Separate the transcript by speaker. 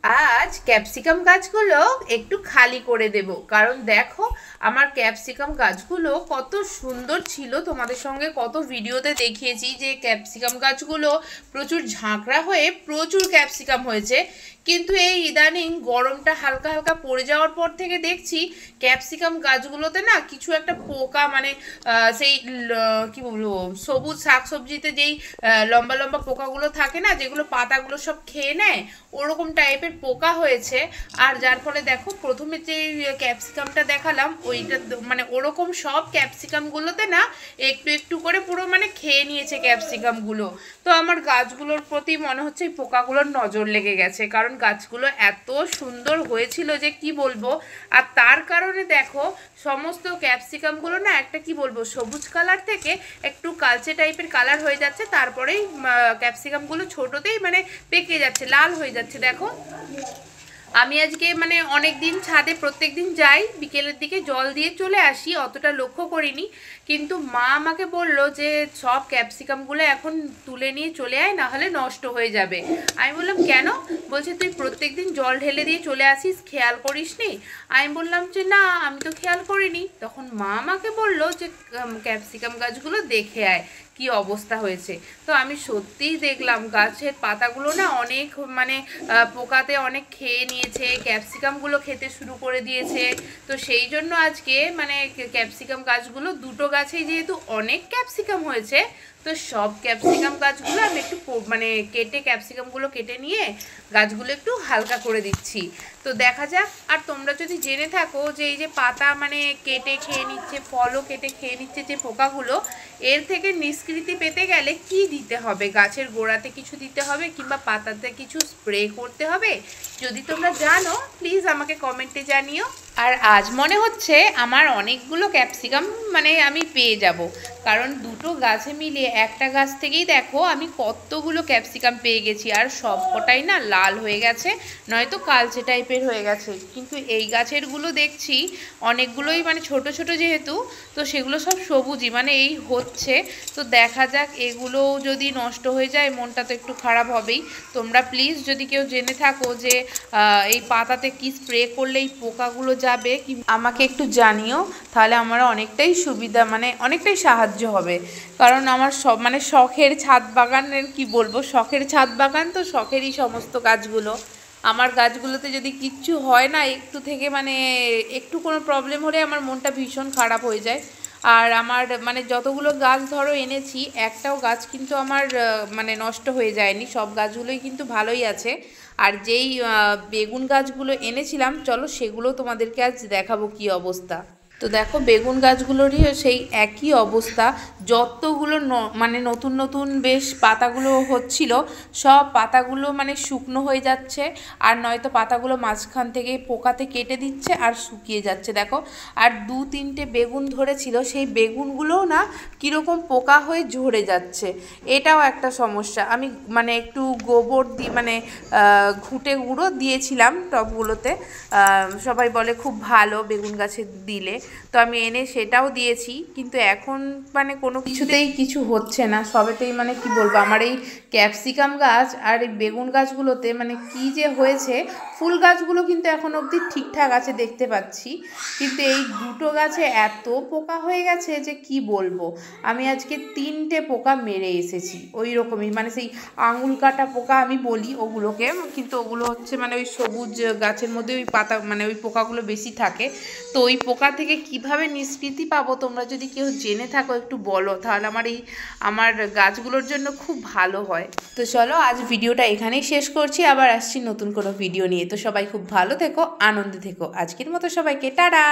Speaker 1: আজ ক্যাপসিকাম গাছগুলো একটু খালি করে দেব, কারণ দেখো আমার ক্যাপসিকাম গাছগুলো কত সুন্দর ছিল। তোমাদের সঙ্গে কত ভিডিওতে দেখিয়েছি যে ক্যাপসিকাম গাছগুলো প্রচুর ঝাঁকড়া হয়ে প্রচুর ক্যাপসিকাম হয়েছে, কিন্তু এই ইদানিং গরমটা হালকা হালকা পড়ে যাওয়ার পর থেকে দেখছি ক্যাপসিকাম গাছগুলোতে না কিছু একটা পোকা, মানে সেই কি বলবো, সবুজ শাকসবজিতে যেই লম্বা লম্বা পোকাগুলো থাকে না, যেগুলো পাতাগুলো সব খেয়ে নেয়, ওরকম টাইপের পোকা হয়েছে। আর যার ফলে দেখো প্রথমে যে ক্যাপসিকামটা দেখালাম ওইটা মানে ওরকম সব ক্যাপসিকামগুলোতে না একটু একটু করে পুরো মানে খেয়ে নিয়েছে ক্যাপসিকামগুলো। তো আমার গাছগুলোর প্রতি মনে হচ্ছে এই পোকাগুলোর নজর লেগে গেছে, কারণ গাছগুলো এত সুন্দর হয়েছিল যে কি বলবো। আর তার কারণে দেখো সমস্ত ক্যাপসিকামগুলো না একটা কি বলবো সবুজ কালার থেকে একটু কালচে টাইপের কালার হয়ে যাচ্ছে, তারপরেই ক্যাপসিকামগুলো ছোটোতেই মানে পেকে যাচ্ছে, লাল হয়ে যাচ্ছে। দেখো আমি আজকে মানে অনেক দিন ছাদে প্রত্যেক দিন যাই, বিকেলের দিকে জল দিয়ে চলে আসি, অতটা লক্ষ্য করিনি, কিন্তু মা আমাকে বলল যে সব ক্যাপসিকামগুলো এখন তুলে নিয়ে চলে আয়, না হলে নষ্ট হয়ে যাবে। আমি বললাম কেন? বলছে তুই প্রত্যেক দিন জল ঢেলে দিয়ে চলে আসিস, খেয়াল করিস নি। আমি বললাম যে না, আমি তো খেয়াল করিনি। তখন মা আমাকে বলল যে ক্যাপসিকাম গাছগুলো দেখে আয় কি অবস্থা হয়েছে। তো আমি সত্যিই দেখলাম গাছের পাতাগুলো না অনেক মানে পোকাতে অনেক খেয়ে নিয়েছে, ক্যাপসিকামগুলো খেতে শুরু করে দিয়েছে। তো সেই জন্য আজকে মানে ক্যাপসিকাম গাছগুলো দুটো গাছেই যেহেতু অনেক ক্যাপসিকাম হয়েছে, তো সব ক্যাপসিকাম গাছগুলো আমি একটু মানে কেটে ক্যাপসিকামগুলো কেটে নিয়ে গাছগুলো একটু হালকা করে দিচ্ছি। তো দেখা যাক। আর তোমরা যদি জেনে থাকো যে এই যে পাতা মানে কেটে খেয়ে নিচ্ছে, ফলও কেটে খেয়ে নিচ্ছে যে পোকাগুলো, এর থেকে নিষ্কৃতি পেতে গেলে কি দিতে হবে? গাছের গোড়াতে কিছু দিতে হবে কিংবা পাতাতে কিছু স্প্রে করতে হবে? যদি তোমরা জানো প্লিজ আমাকে কমেন্টে জানিও। আর আজ মনে হচ্ছে আমার অনেকগুলো ক্যাপসিকাম মানে আমি পেয়ে যাব, কারণ দুটো গাছে মিলিয়ে একটা গাছ থেকেই দেখো আমি কতগুলো ক্যাপসিকাম পেয়ে গেছি, আর সব কটাই না লাল হয়ে গেছে, নয়তো কালচে টাইপের হয়ে গেছে। কিন্তু এই গাছেরগুলো দেখছি অনেকগুলোই মানে ছোট ছোট যেহেতু, তো সেগুলো সব সবুজই মানে এই হচ্ছে। তো দেখা যাক, এগুলোও যদি নষ্ট হয়ে যায় মনটা তো একটু খারাপ হবেই। তোমরা প্লিজ যদি কেউ জেনে থাকো যে এই পাতাতে কি স্প্রে করলে এই পোকাগুলো যাবে কি আমাকে একটু জানিও, তাহলে আমার অনেকটাই সুবিধা মানে অনেকটাই সাহায্য হবে। কারণ আমার সব মানে শখের ছাদ বাগানের কি বলবো, শখের ছাদ বাগান তো শখেরই সমস্ত গাছগুলো। আমার গাছগুলোতে যদি কিচ্ছু হয় না একটু থেকে মানে একটু কোনো প্রবলেম হলে আমার মনটা ভীষণ খারাপ হয়ে যায়। আর আমার মানে যতগুলো গাছ ধরো এনেছি একটাও গাছ কিন্তু আমার মানে নষ্ট হয়ে যায়নি, সব গাছগুলোই কিন্তু ভালোই আছে। আর যেই বেগুন গাছগুলো এনেছিলাম চলো সেগুলো তোমাদেরকে আজ দেখাবো কি অবস্থা। তো দেখো বেগুন গাছগুলোরই সেই একই অবস্থা, যতগুলো মানে নতুন নতুন বেশ পাতাগুলো হচ্ছিল সব পাতাগুলো মানে শুকনো হয়ে যাচ্ছে, আর নয়তো পাতাগুলো মাঝখান থেকে পোকাতে কেটে দিচ্ছে আর শুকিয়ে যাচ্ছে। দেখো আর দু তিনটে বেগুন ধরেছিল, সেই বেগুনগুলোও না কীরকম পোকা হয়ে ঝরে যাচ্ছে, এটাও একটা সমস্যা। আমি মানে একটু গোবর দিয়ে মানে ঘুঁটে গুঁড়ো দিয়েছিলাম টবগুলোতে, সবাই বলে খুব ভালো বেগুন গাছে দিলে, তো আমি এনে সেটাও দিয়েছি, কিন্তু এখন মানে কোনো কিছুতেই কিছু হচ্ছে না। সবেতেই মানে কি বলবো, আমার এই ক্যাপসিকাম গাছ আর এই বেগুন গাছগুলোতে মানে কি যে হয়েছে। ফুল গাছগুলো কিন্তু এখন অবধি ঠিকঠাক আছে দেখতে পাচ্ছি, কিন্তু এই দুটো গাছে এত পোকা হয়ে গেছে যে কি বলবো। আমি আজকে 3টে পোকা মেরে এসেছি, ওই রকমই মানে সেই আঙুল কাটা পোকা আমি বলি ওগুলোকে, কিন্তু ওগুলো হচ্ছে মানে ওই সবুজ গাছের মধ্যে ওই পাতা মানে ওই পোকাগুলো বেশি থাকে। তো ওই পোকা থেকে কিভাবে নিষ্কৃতি পাবো তোমরা যদি কেউ জেনে থাকো একটু বলো, তাহলে আমার গাছগুলোর জন্য খুব ভালো হয়। তো চলো আজ ভিডিওটা এখানেই শেষ করছি, আবার আসছি নতুন কোনো ভিডিও নিয়ে। তো সবাই খুব ভালো থেকো, আনন্দে থেকো। আজকের মতো সবাইকে টাটা।